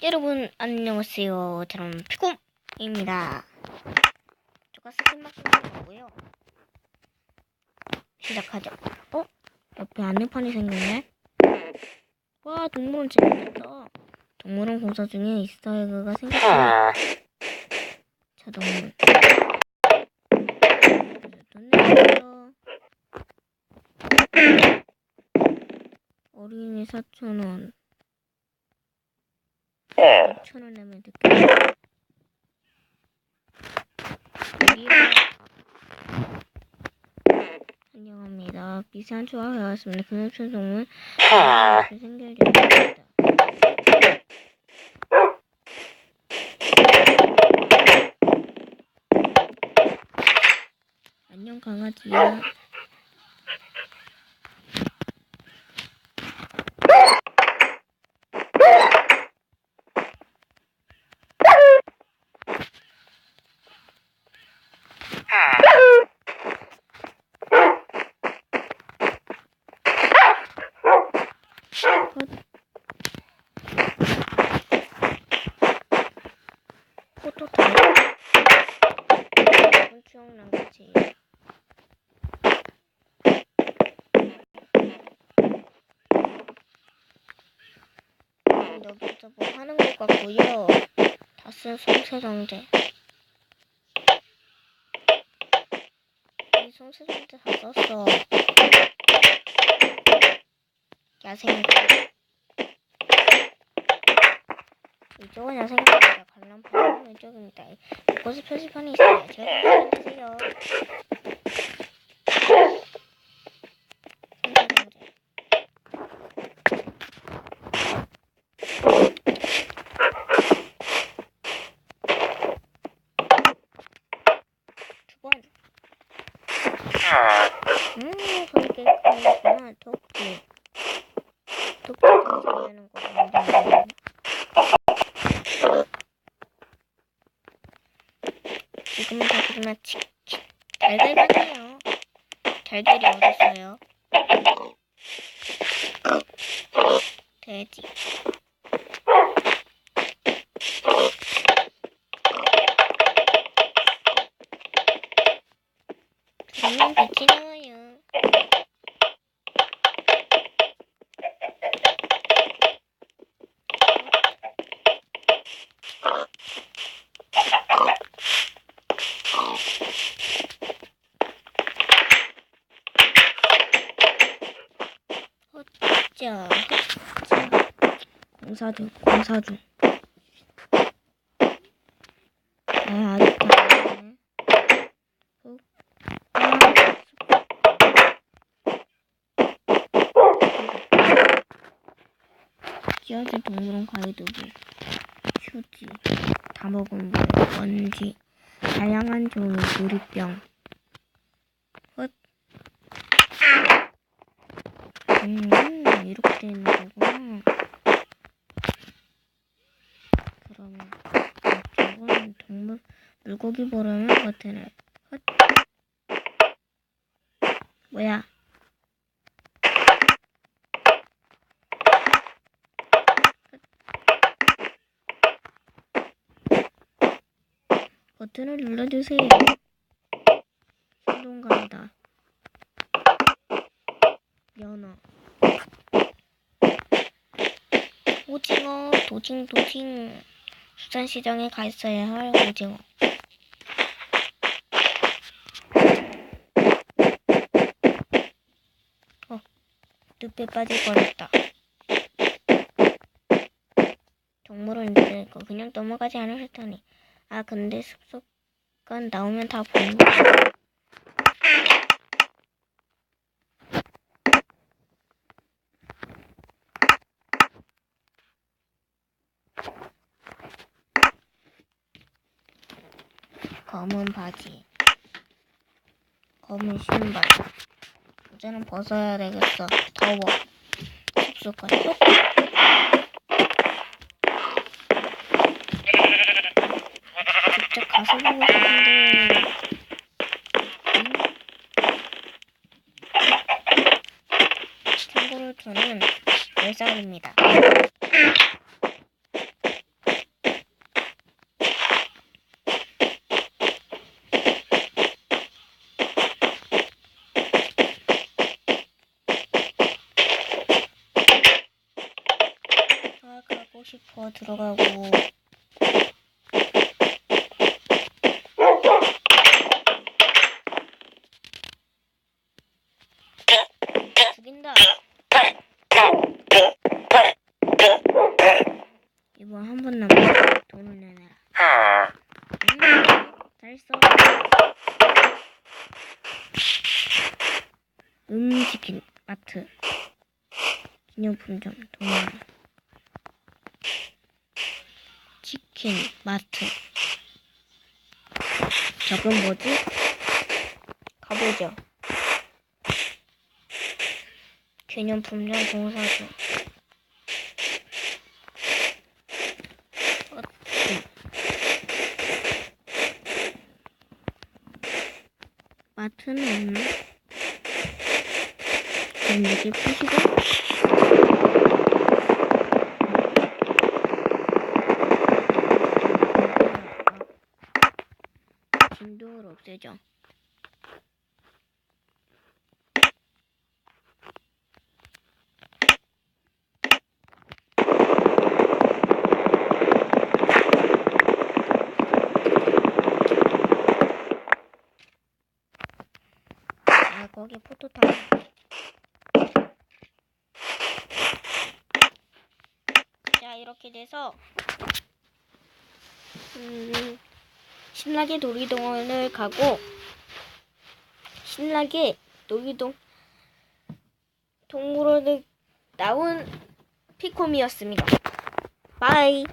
여러분 안녕하세요. 저는 피콤입니다. 제가 스킨 바꾸는 거고요. 시작하죠. 옆에 안내판이 생겼네. 와, 동물원 재밌겠다. 동물원 공사 중에 이스터에그가 생겼어요. 자, 동물. 돈 내세요. 어린이 4,000원. 5,000원 내면 되겠다. 안녕합니다. 비싼 조합 해왔습니다. 근육촌 동물 생길 예정입니다. 안녕 강아지야. 포토 타임. 추억난 거지. 여기서 뭐 하는 것 같고요. 다 쓴 손세정제. 이 손세정제 다 썼어. 야생이다. 이쪽은 야생입니다. 관람판은 왼쪽입니다. 이곳에 표지판이 있어요. 제가 보세요. 손세정제. 거기 깨끗하구나. 토끼. 토끼가 되는 거 만드는 지금은 다 그러나 달걀만이에요. 달걀이 어딨어요? 돼지. 그러면 빛이 나와요. 자, 공사 중. 아직도 안 되네. 기아지 동물원 가이드북, 휴지, 다 먹은 물, 먼지, 다양한 종류 유리병. 이렇게 되는 거구나. 그러면 이쪽은 동물 물고기 보려면 버튼을 뭐야? 버튼을 눌러주세요. 신동갑니다. 연어, 오징어, 도징. 수산시장에 가 있어야 할 오징어. 늪에 빠질 뻔했다. 동물은 이제 그냥 넘어가지 않으실 테니. 근데 습속간 나오면 다 보는 거야. 검은 바지, 검은 신발. 이제는 벗어야 되겠어. 더워. 습속간 직접 가서 보고 싶은데. 참고로 저는 10살입니다. 싶어 들어가고. 죽인다. 이번 한 번 남았어. 돈을 내놔라. 잘했어. 치킨 마트 기념품점 동물 치킨 마트. 저건 뭐지? 가보죠. 기념품점 공사주. 마트는 없나? 그럼 여기 푸시고 진동을 없애죠. 아, 거기 포토타임. 자, 이렇게 돼서 신나게 놀이동원을 가고 신나게 동물원을 나온 피콤이었습니다. 바이.